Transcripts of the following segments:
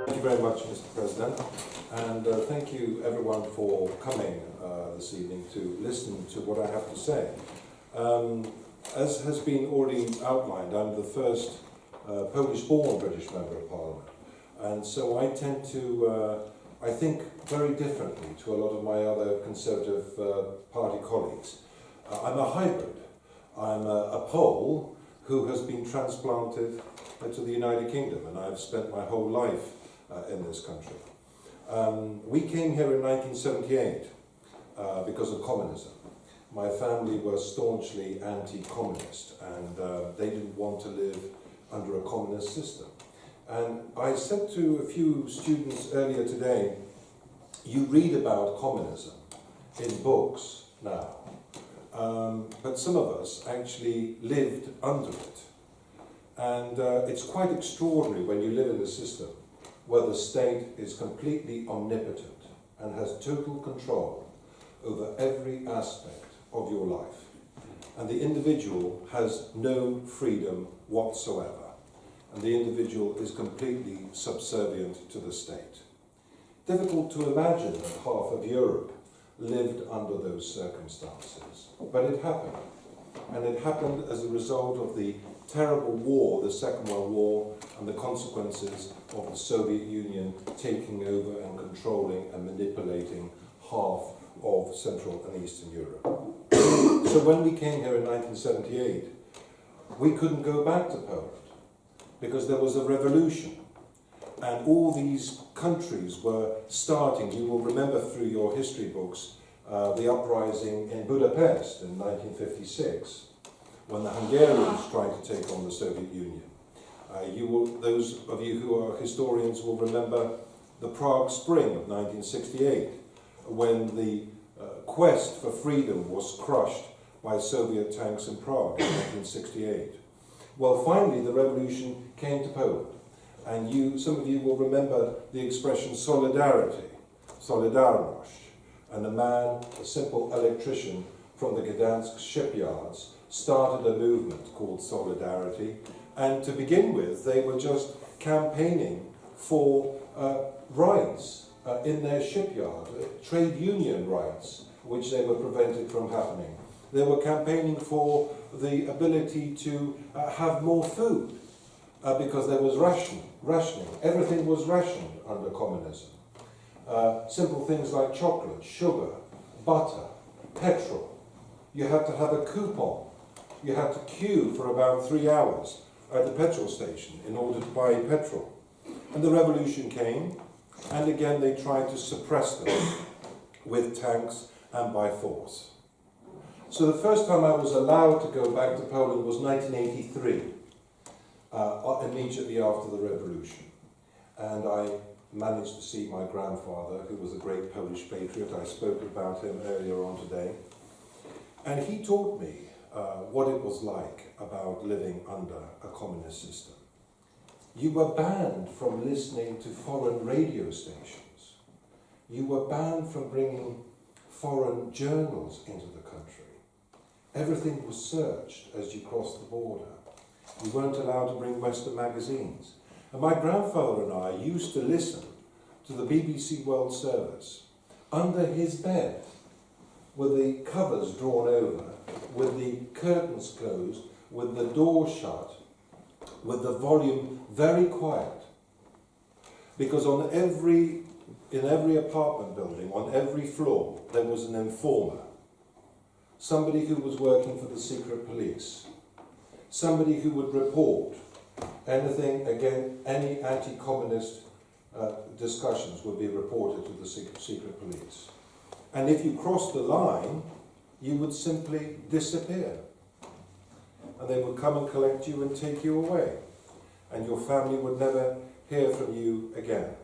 Thank you very much, Mr. President, and thank you everyone for coming this evening to listen to what I have to say. As has been already outlined, I'm the first Polish-born British Member of Parliament, and so I tend to, I think very differently to a lot of my other Conservative Party colleagues. I'm a hybrid. I'm a Pole who has been transplanted to the United Kingdom, and I've spent my whole life in this country. We came here in 1978 because of communism. My family was staunchly anti-communist, and they didn't want to live under a communist system. And I said to a few students earlier today, you read about communism in books now, but some of us actually lived under it. And it's quite extraordinary when you live in a system where the state is completely omnipotent and has total control over every aspect of your life. And the individual has no freedom whatsoever. And the individual is completely subservient to the state. Difficult to imagine that half of Europe lived under those circumstances. But it happened. And it happened as a result of the terrible war, the Second World War, and the consequences of the Soviet Union taking over and controlling and manipulating half of Central and Eastern Europe. So when we came here in 1978, we couldn't go back to Poland because there was a revolution. And all these countries were starting, you will remember through your history books, the uprising in Budapest in 1956, when the Hungarians tried to take on the Soviet Union. Those of you who are historians will remember the Prague Spring of 1968, when the quest for freedom was crushed by Soviet tanks in Prague in 1968. Well, finally the revolution came to Poland, and some of you will remember the expression solidarity, solidarność, and a simple electrician from the Gdansk shipyards started a movement called Solidarity, and to begin with they were just campaigning for rights in their shipyard, trade union rights, which they were prevented from happening. They were campaigning for the ability to have more food because there was rationing. Everything was rationed under communism. Simple things like chocolate, sugar, butter, petrol. You had to have a coupon. You had to queue for about 3 hours at the petrol station in order to buy petrol. And the revolution came, and again they tried to suppress them with tanks and by force. So the first time I was allowed to go back to Poland was 1983, immediately after the revolution. And I managed to see my grandfather, who was a great Polish patriot. I spoke about him earlier on today. And he taught me what it was like about living under a communist system. You were banned from listening to foreign radio stations. You were banned from bringing foreign journals into the country. Everything was searched as you crossed the border. You weren't allowed to bring Western magazines. And my grandfather and I used to listen to the BBC World Service under his bed, with the covers drawn over, with the curtains closed, with the door shut, with the volume very quiet. Because in every apartment building, on every floor, there was an informer. Somebody who was working for the secret police. Somebody who would report anything, again, any anti-communist discussions would be reported to the secret police. And if you crossed the line, you would simply disappear. And they would come and collect you and take you away. And your family would never hear from you again.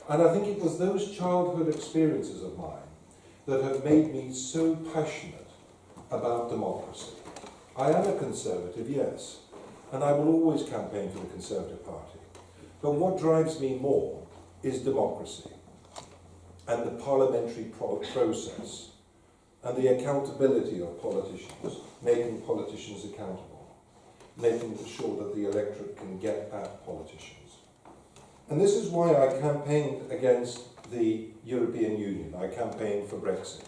And I think it was those childhood experiences of mine that have made me so passionate about democracy. I am a Conservative, yes, and I will always campaign for the Conservative Party. But what drives me more is democracy and the parliamentary process and the accountability of politicians, making politicians accountable, making sure that the electorate can get at politicians. And this is why I campaigned against the European Union. I campaigned for Brexit.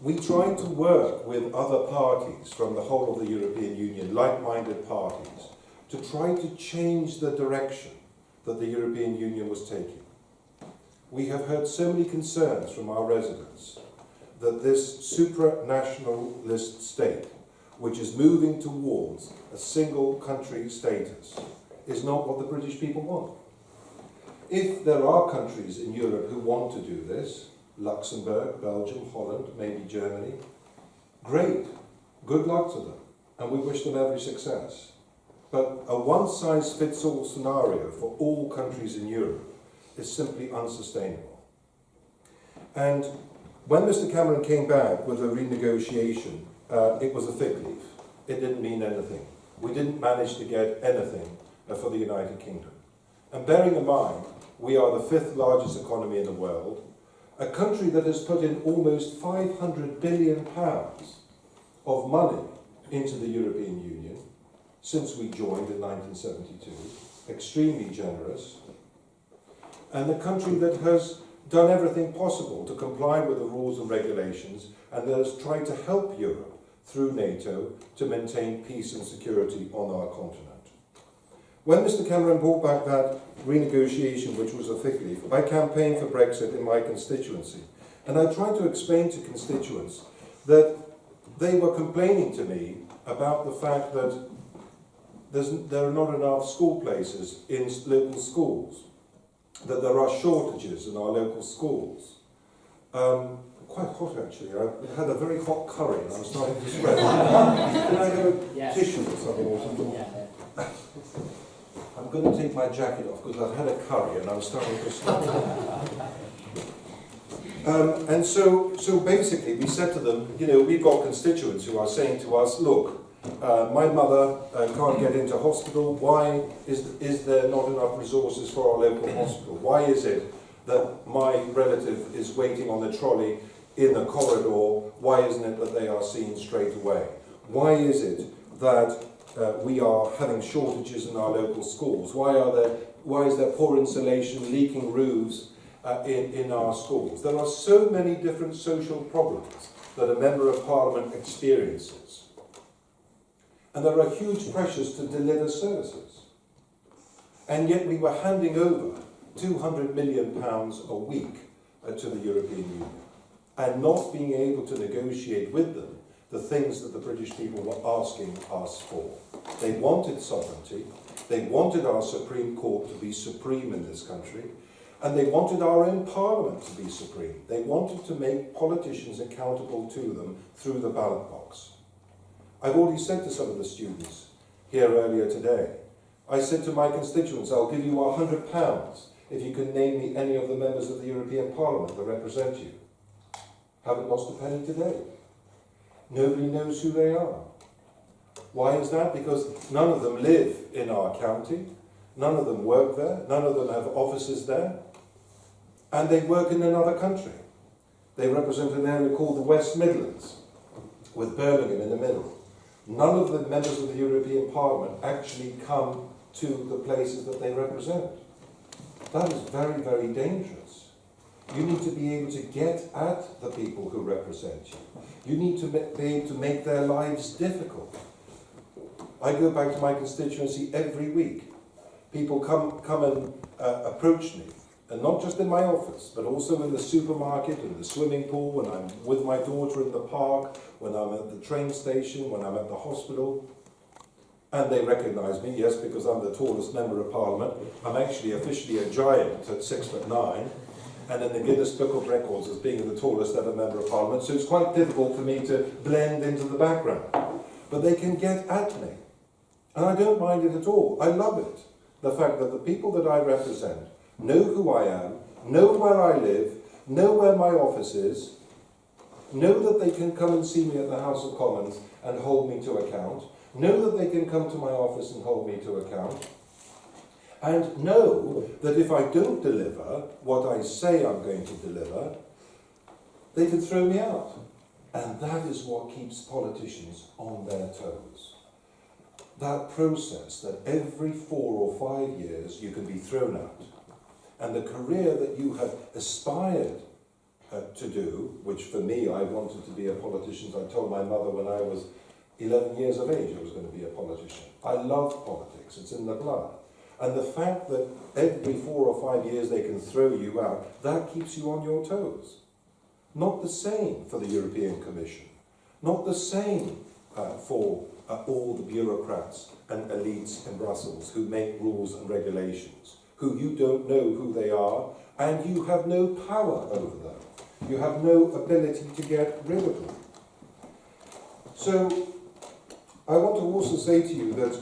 We tried to work with other parties from the whole of the European Union, like-minded parties, to try to change the direction that the European Union was taking. We have heard so many concerns from our residents that this supranationalist state, which is moving towards a single country status, is not what the British people want. If there are countries in Europe who want to do this, Luxembourg, Belgium, Holland, maybe Germany, great, good luck to them, and we wish them every success. But a one-size-fits-all scenario for all countries in Europe is simply unsustainable. And when Mr. Cameron came back with a renegotiation, it was a fig leaf. It didn't mean anything. We didn't manage to get anything for the United Kingdom. And bearing in mind, we are the 5th largest economy in the world, a country that has put in almost £500 billion of money into the European Union since we joined in 1972, extremely generous, and a country that has done everything possible to comply with the rules and regulations and that has tried to help Europe through NATO to maintain peace and security on our continent. When Mr. Cameron brought back that renegotiation, which was a fig leaf, I campaigned for Brexit in my constituency. And I tried to explain to constituents that they were complaining to me about the fact that there are not enough school places in local schools, that there are shortages in our local schools. Quite hot actually. I had a very hot curry and I'm starting to sweat. Can I get a tissue or something? I'm going to take my jacket off because I've had a curry and I'm starting to sweat. And so basically we said to them, you know, we've got constituents who are saying to us, look, my mother can't get into hospital. Why is there not enough resources for our local hospital? Why is it that my relative is waiting on the trolley in the corridor? Why isn't it that they are seen straight away? Why is it that we are having shortages in our local schools? Why is there poor insulation, leaking roofs in our schools? There are so many different social problems that a Member of Parliament experiences. And there are huge pressures to deliver services. And yet we were handing over £200 million a week to the European Union and not being able to negotiate with them the things that the British people were asking us for. They wanted sovereignty, they wanted our Supreme Court to be supreme in this country, and they wanted our own Parliament to be supreme. They wanted to make politicians accountable to them through the ballot box. I've already said to some of the students here earlier today, I said to my constituents, I'll give you £100 if you can name me any of the members of the European Parliament that represent you. Haven't lost a penny today. Nobody knows who they are. Why is that? Because none of them live in our county, none of them work there, none of them have offices there, and they work in another country. They represent an area called the West Midlands, with Birmingham in the middle. None of the members of the European Parliament actually come to the places that they represent. That is very, very dangerous. You need to be able to get at the people who represent you. You need to be able to make their lives difficult. I go back to my constituency every week. People come and approach me, and not just in my office, but also in the supermarket, in the swimming pool, when I'm with my daughter in the park, when I'm at the train station, when I'm at the hospital. And they recognise me, yes, because I'm the tallest Member of Parliament. I'm actually officially a giant at 6'9", and in the Guinness Book of Records as being the tallest ever Member of Parliament, so it's quite difficult for me to blend into the background. But they can get at me, and I don't mind it at all. I love it, the fact that the people that I represent know who I am, know where I live, know where my office is, know that they can come and see me at the House of Commons and hold me to account, know that they can come to my office and hold me to account, and know that if I don't deliver what I say I'm going to deliver, they can throw me out. And that is what keeps politicians on their toes. that process that every 4 or 5 years you can be thrown out. And the career that you have aspired to do, which for me, I wanted to be a politician. I told my mother when I was 11 years of age I was going to be a politician. I love politics, it's in the blood. And the fact that every 4 or 5 years they can throw you out, that keeps you on your toes. Not the same for the European Commission. Not the same for all the bureaucrats and elites in Brussels who make rules and regulations, who you don't know who they are, and you have no power over them. You have no ability to get rid of them. So, I want to also say to you that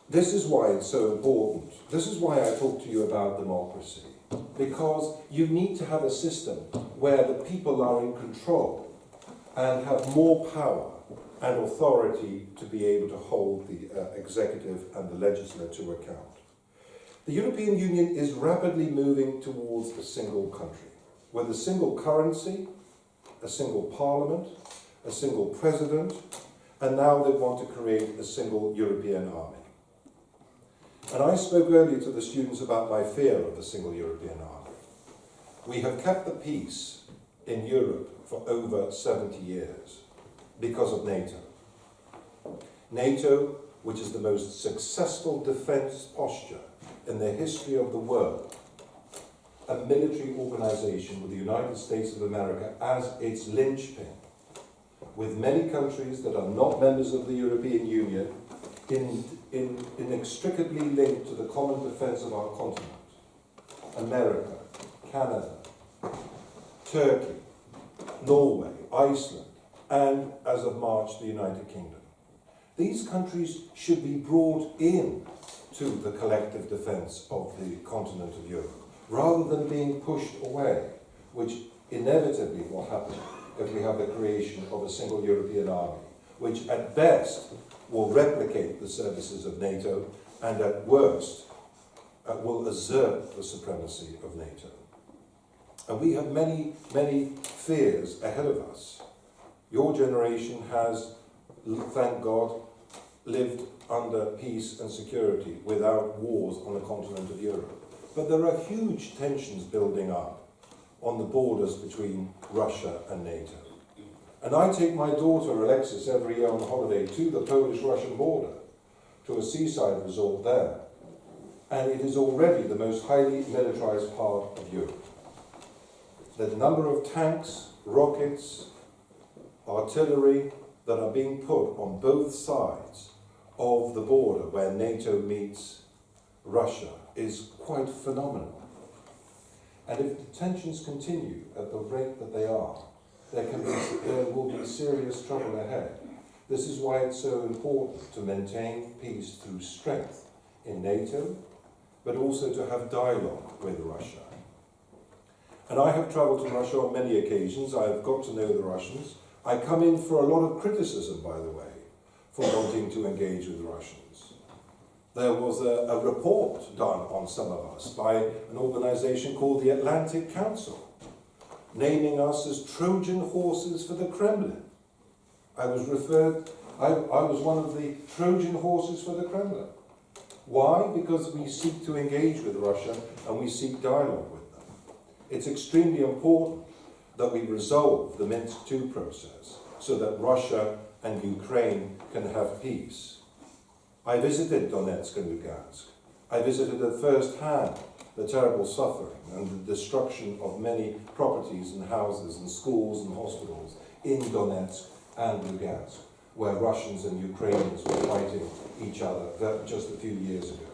this is why it's so important. This is why I talk to you about democracy. Because you need to have a system where the people are in control and have more power and authority to be able to hold the executive and the legislature to account. The European Union is rapidly moving towards a single country, with a single currency, a single parliament, a single president, and now they want to create a single European army. And I spoke earlier to the students about my fear of the single European army. We have kept the peace in Europe for over 70 years because of NATO. NATO, which is the most successful defense posture in the history of the world, a military organization with the United States of America as its linchpin, with many countries that are not members of the European Union inextricably linked to the common defense of our continent. America, Canada, Turkey, Norway, Iceland, and as of March, the United Kingdom. These countries should be brought in to the collective defense of the continent of Europe, rather than being pushed away, which inevitably will happen if we have the creation of a single European army, which at best will replicate the services of NATO, and at worst will assert the supremacy of NATO. And we have many, many fears ahead of us. Your generation has, thank God, lived under peace and security without wars on the continent of Europe. But there are huge tensions building up on the borders between Russia and NATO. And I take my daughter Alexis every year on holiday to the Polish-Russian border, to a seaside resort there. And it is already the most highly militarized part of Europe. The number of tanks, rockets, artillery that are being put on both sides of the border where NATO meets Russia is quite phenomenal. And if the tensions continue at the rate that they are, there will be serious trouble ahead. This is why it's so important to maintain peace through strength in NATO, but also to have dialogue with Russia. And I have travelled to Russia on many occasions. I've got to know the Russians. I come in for a lot of criticism, by the way, for wanting to engage with the Russians. There was a report done on some of us by an organisation called the Atlantic Council, naming us as Trojan horses for the Kremlin. I was one of the Trojan horses for the Kremlin. Why? Because we seek to engage with Russia and we seek dialogue with them. It's extremely important that we resolve the Minsk II process so that Russia and Ukraine can have peace. I visited Donetsk and Lugansk. I visited at first hand the terrible suffering and the destruction of many properties and houses and schools and hospitals in Donetsk and Lugansk, where Russians and Ukrainians were fighting each other just a few years ago.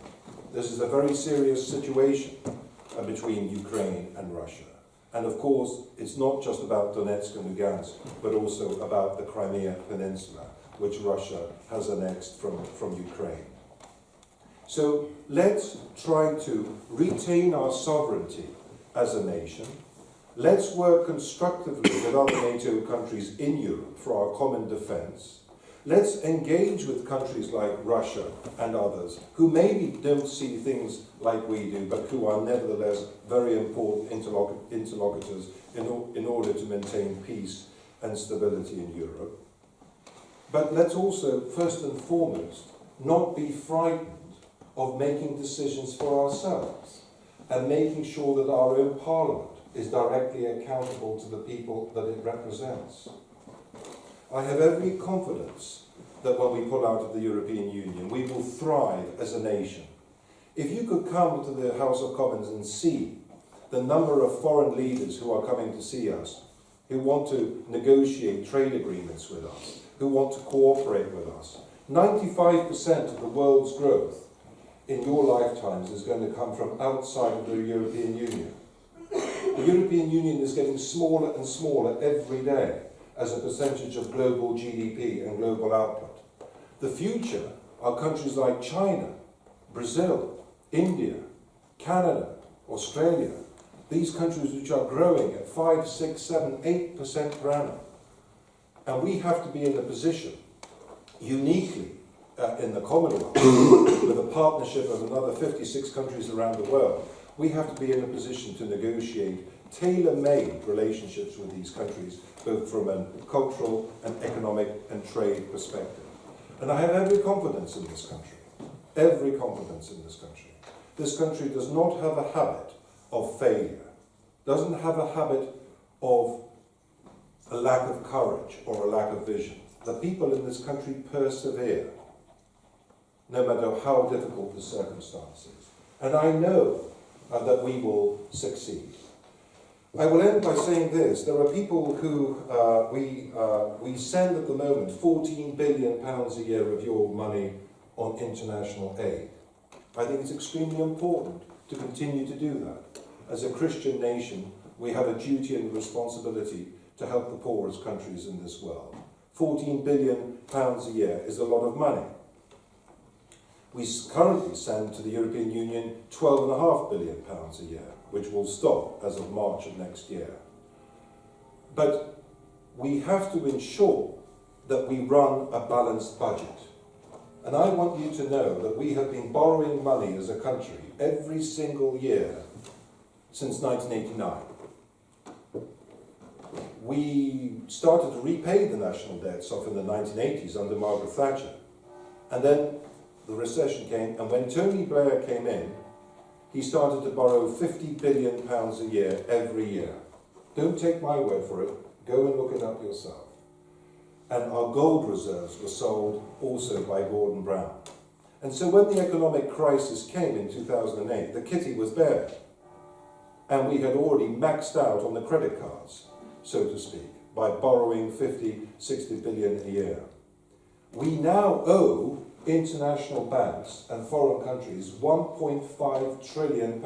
This is a very serious situation between Ukraine and Russia. And of course, it's not just about Donetsk and Lugansk, but also about the Crimea Peninsula, which Russia has annexed from Ukraine. So let's try to retain our sovereignty as a nation. Let's work constructively with other NATO countries in Europe for our common defense. Let's engage with countries like Russia and others who maybe don't see things like we do, but who are nevertheless very important interlocutors in order to maintain peace and stability in Europe. But let's also, first and foremost, not be frightened of making decisions for ourselves and making sure that our own parliament is directly accountable to the people that it represents. I have every confidence that when we pull out of the European Union, we will thrive as a nation. If you could come to the House of Commons and see the number of foreign leaders who are coming to see us, who want to negotiate trade agreements with us, who want to cooperate with us, 95% of the world's growth in your lifetimes is going to come from outside of the European Union. The European Union is getting smaller and smaller every day as a percentage of global GDP and global output. The future are countries like China, Brazil, India, Canada, Australia, these countries which are growing at 5, 6, 7, 8% per annum. And we have to be in a position, uniquely in the Commonwealth, with a partnership of another 56 countries around the world, we have to be in a position to negotiate tailor-made relationships with these countries, both from a cultural and economic and trade perspective. And I have every confidence in this country. Every confidence in this country. This country does not have a habit of failure, doesn't have a habit of a lack of courage or a lack of vision. The people in this country persevere, no matter how difficult the circumstances. And I know that we will succeed. I will end by saying this. There are people who we send at the moment £14 billion a year of your money on international aid. I think it's extremely important to continue to do that. As a Christian nation, we have a duty and responsibility to help the poorest countries in this world. £14 billion a year is a lot of money. We currently send to the European Union £12.5 billion a year, which will stop as of March of next year. But we have to ensure that we run a balanced budget. And I want you to know that we have been borrowing money as a country every single year since 1989. We started to repay the national debts off in the 1980s under Margaret Thatcher. And then the recession came, and when Tony Blair came in, he started to borrow £50 billion a year every year. Don't take my word for it, go and look it up yourself. And our gold reserves were sold also by Gordon Brown. And so when the economic crisis came in 2008, the kitty was bare. And we had already maxed out on the credit cards, so to speak, by borrowing 50, 60 billion a year. We now owe international banks and foreign countries £1.5 trillion.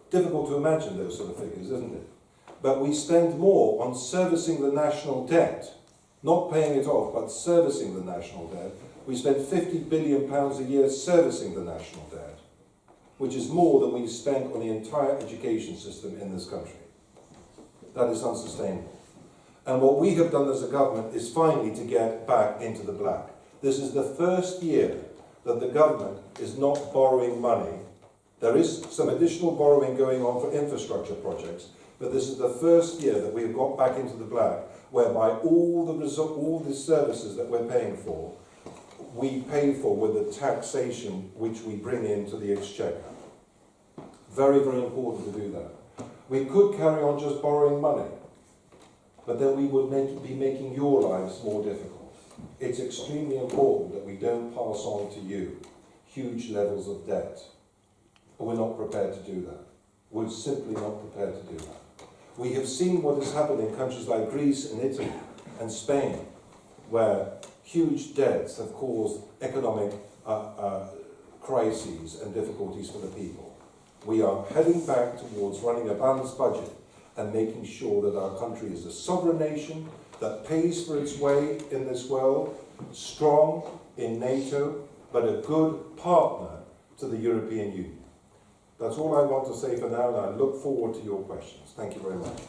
Difficult to imagine those sort of figures, isn't it? But we spend more on servicing the national debt, not paying it off, but servicing the national debt. We spend £50 billion a year servicing the national debt, which is more than we spend on the entire education system in this country. That is unsustainable. And what we have done as a government is finally to get back into the black. This is the first year that the government is not borrowing money. There is some additional borrowing going on for infrastructure projects, but this is the first year that we have got back into the black, whereby all the services that we're paying for, we pay for with the taxation which we bring into the exchequer. Very, very important to do that. We could carry on just borrowing money, but then we would be making your lives more difficult. It's extremely important that we don't pass on to you huge levels of debt. We're not prepared to do that. We're simply not prepared to do that. We have seen what has happened in countries like Greece and Italy and Spain, where huge debts have caused economic crises and difficulties for the people. We are heading back towards running a balanced budget and making sure that our country is a sovereign nation that pays for its way in this world, strong in NATO, but a good partner to the European Union. That's all I want to say for now, and I look forward to your questions. Thank you very much.